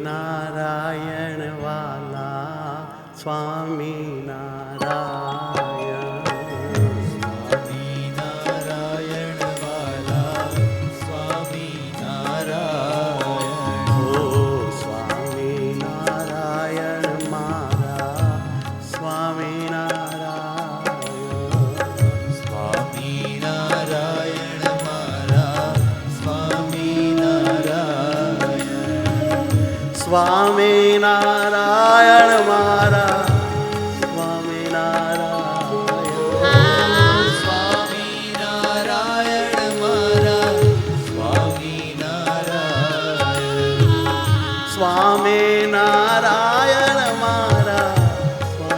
સ્વામિનારાયણ વાલા સ્વામિનારાયણ સ્વામિનારાયણ વાલા સ્વામિનારાયણ ઓ સ્વામિનારાયણ મારા સ્વામિનારાયણ સ્વામિનારાયણ મારા સ્વામિનારાયણ સ્વામિનારાયણ મારા સ્વામિનારાયણ સ્વામિનારાયણ મારા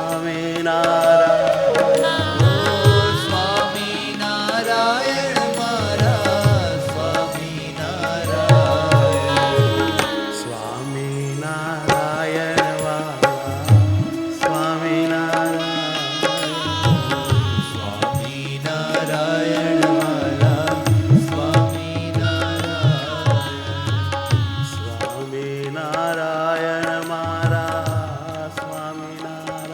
સ્વામિનારાયણ સ્વામિનારાયણ સ્વામિનારાયણ વાલા સ્વામિનારાયણ સ્વામિનારાયણ મારા સ્વામિનારાયણ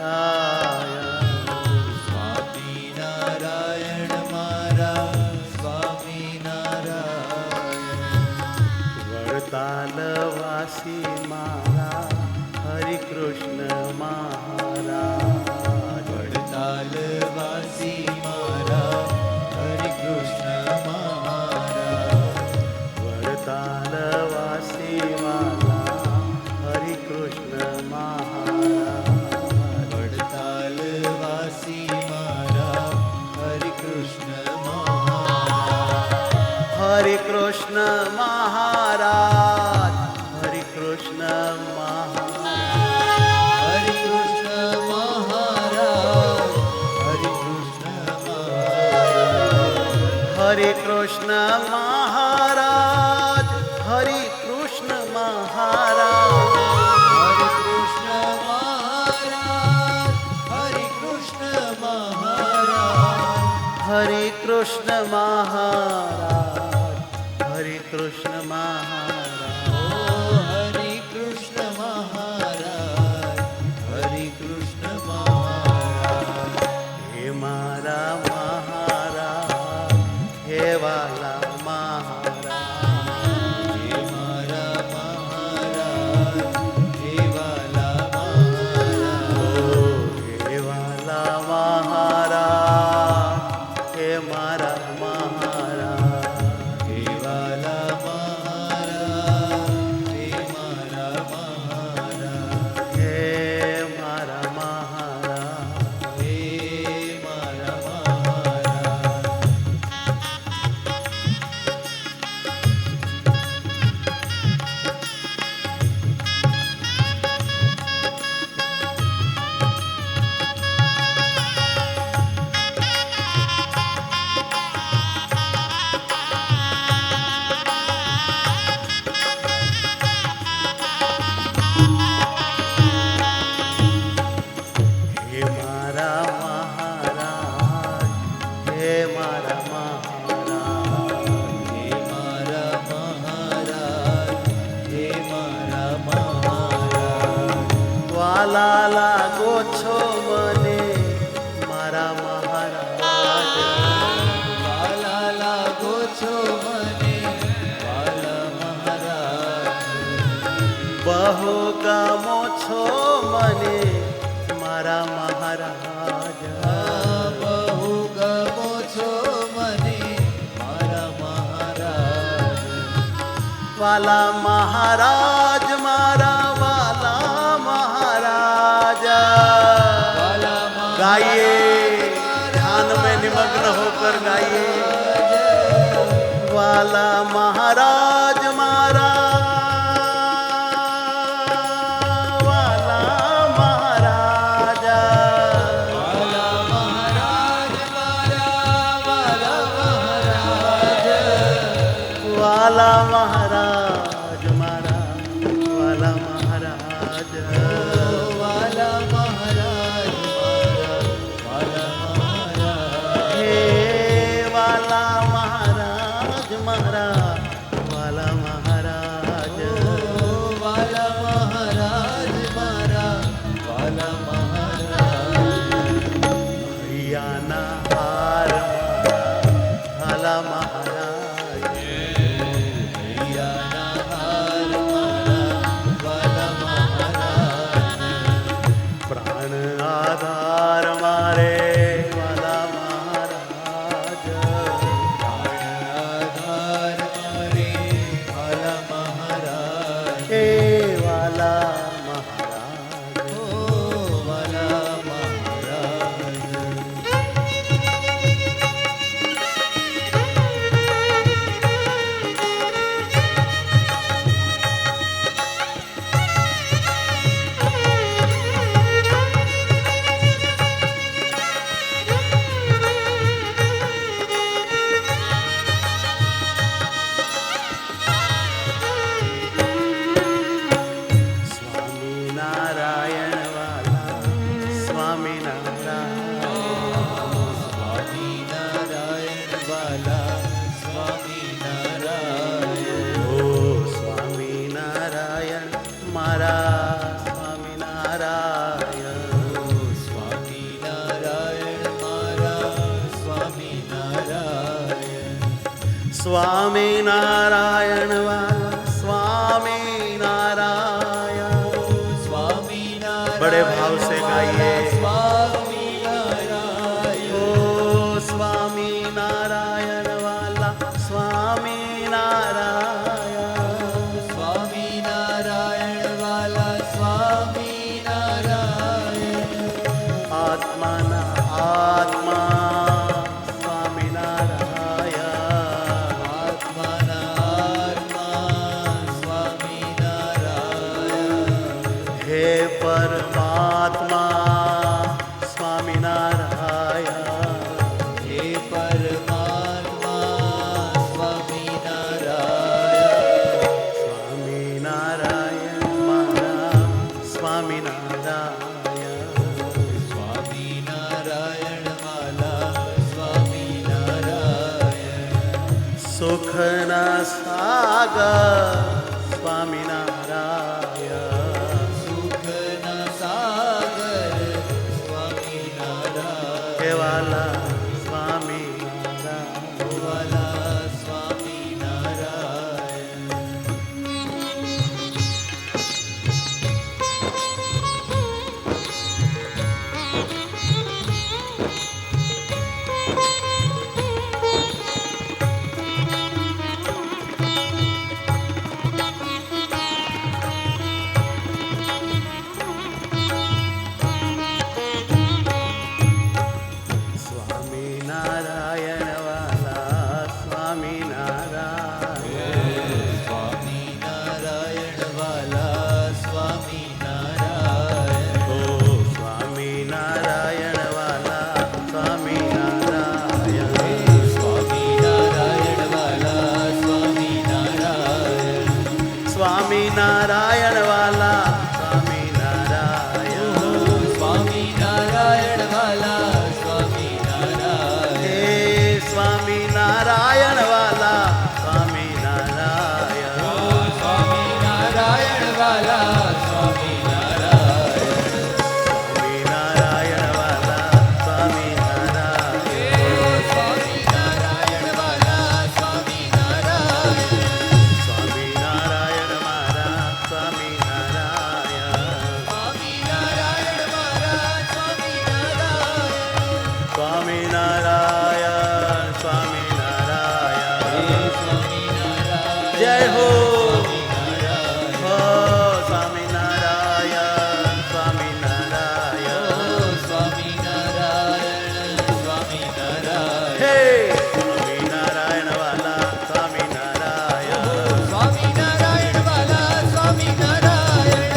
સ્વામિનારાયણ મારા સ્વામિનારાયણ વડતાલવાસી મારા હરિકૃષ્ણ મહારાજ વડતાલવાસી મારા હરિકૃષ્ણ મહારાજ વડતાલવાસી વાલા હરિકૃષ્ણ મહારાજ વડતાલવાસી મારા હરિકૃષ્ણ મહારાજ હરિકૃષ્ણ મહારાજ હરિકૃષ્ણ મહારાજ હરિકૃષ્ણ મહારાજ હરિકૃષ્ણ મહારાજ હરિકૃષ્ણ મહારાજ હરિકૃષ્ણ મહારાજ હરિકૃષ્ણ મહારાજ હરિકૃષ્ણ મહારાજ હરિકૃષ્ણ મહારાજ હરિકૃષ્ણ મહારાજ હે મારા મહારાજ હે વાલા મહારાજ હે મારા મહારાજ હે વાલા મહારાજ હે વાલા મહારાજ હે મારા મહારાજ હે વાલા મહારાજ હે મારા મહારાજ હે મારા મહારાજ હે મારા મહારાજ હે મારા મહારાજ હે મારા મહારાજ હે મારા મહારાજ હે મારા મહારાજ વાલા લાગો છો મને મારા મહારાજ વાલા લાગો છો મને વાલા મહારાજ બહુ ગમો છો મને મારા મહારાજ બહુ ગમો છો મને મારા મહારાજ વાલા મહારાજ મારા વાલા મહારાજ વાલા गाइए ध्यान में निमग्न होकर गाइए वाला महाराज मारा वाला महाराज વાલા મહારાજ મારા વાલા મહારાજ वाला महाराज मारा वाला महाराज વાલા મહારાજ મારા વાલા મહારાજ हे वाला महाराज मारा वाला महाराज स्वामी नारायण वाला स्वामी नारायण। स्वामी नारायण बड़े भाव से गाइए। स्वामी नारायण ओ स्वामी नारायण वाला स्वामी नारायण। स्वामी नारायण वाला स्वामी नारायण आत्मा ना आत्मा स्वामी नारायण। आत्मा स्वामी नारायण हे परमात्मा स्वामी नारायण। हे परमात्मा स्वामी नारायण स्वामी नारायण मारा स्वामी नारायण। स्वामी नारायण वाला स्वामी नारायण सुख न सागर स्वामी नारायण। सुख न सागर स्वामी नारायण हे वाला स्वामी नारायण। वाला स्वामी नारायण स्वामी नारायण वाला स्वामी नारायण। स्वामी नारायण वाला स्वामी नारायण ओ स्वामी नारायण वाला स्वामी नारायण। स्वामी नारायण वाला स्वामी नारायण स्वामी नारायण वाला स्वामी नारायण। स्वामी नारायण वाला स्वामी नारायण हे स्वामी नारायण वाला स्वामी नारायण। स्वामी नारायण वाला स्वामी नारायण स्वामी नारायण वाला स्वामी नारायण। स्वामी नारायण वाला स्वामी नारायण स्वामी नारायण मारा स्वामी नारायण। स्वामी नारायण वाला स्वामी नारायण स्वामी नारायण स्वामी नारायण। स्वामी नारायण जय हो स्वामी नारायण हो स्वामी नारायण स्वामी नारायण। स्वामी नारायण स्वामी नारायण हे स्वामी नारायण वाला स्वामी नारायण। स्वामी नारायण वाला स्वामी नारायण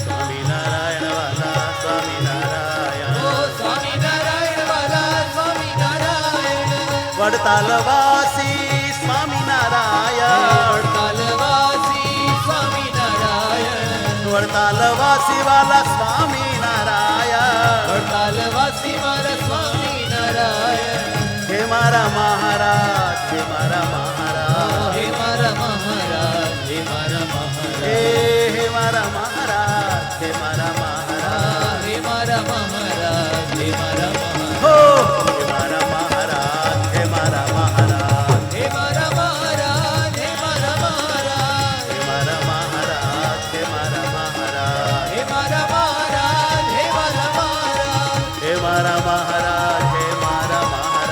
स्वामी नारायण वाला स्वामी नारायण। स्वामी नारायण वाला स्वामी नारायण वडतालवासी स्वामी नारायण। कालवासी स्वामी नारायण वडतालवासी वाला स्वामी नारायण। कालवासी वाला स्वामी नारायण हे मारा महाराज हे मारा महाराज। हे मारा महाराज हे मारा महाराज हे मारा महाराज हे मारा महाराज। हे मारा महाराज हे मारा महाराज हो हे मारा महाराज हे मारा महाराज। हे मारा महाराज हे मारा महाराज हे मारा महाराज हे मारा महाराज। हे मारा महाराज हे मारा महाराज हे मारा महाराज हे मारा महाराज। हे मारा महाराज हे मारा महाराज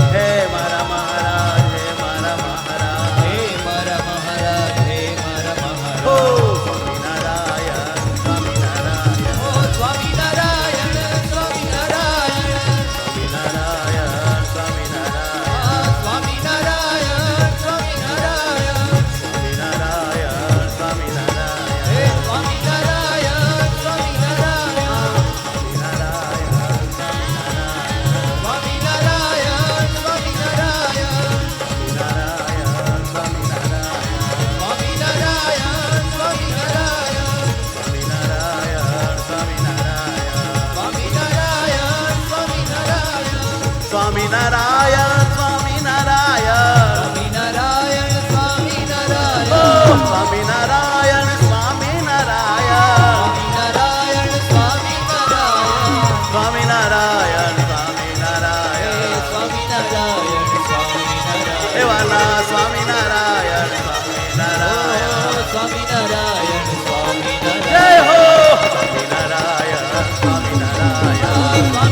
हे मारा महाराज हे मारा महाराज। हे मारा महाराज हे मारा महाराज हो स्वामी नारायण स्वामी नारायण। ओ स्वामी नारायण स्वामी नारायण स्वामी नारायण स्वामी नारायण। स्वामी नारायण स्वामी नारायण स्वामी नारायण स्वामी नारायण। हे स्वामी नारायण स्वामी नारायण स्वामी नारायण स्वामी नारायण। स्वामी नारायण स्वामी नारायण स्वामी नारायण स्वामी नारायण। स्वामी नारायण स्वामी नारायण स्वामी नारायण स्वामी नारायण। स्वामी नारायण स्वामी नारायण स्वामी नारायण स्वामी नारायण। स्वामी नारायण स्वामी नारायण ओ स्वामी नारायण स्वामी नारायण। स्वामी नारायण स्वामी नारायण स्वामी नारायण स्वामी नारायण। स्वामी સ્વામિનારાયણ જય સ્વામિનારાયણ હો સ્વામિનારાયણ સ્વામિનારાયણ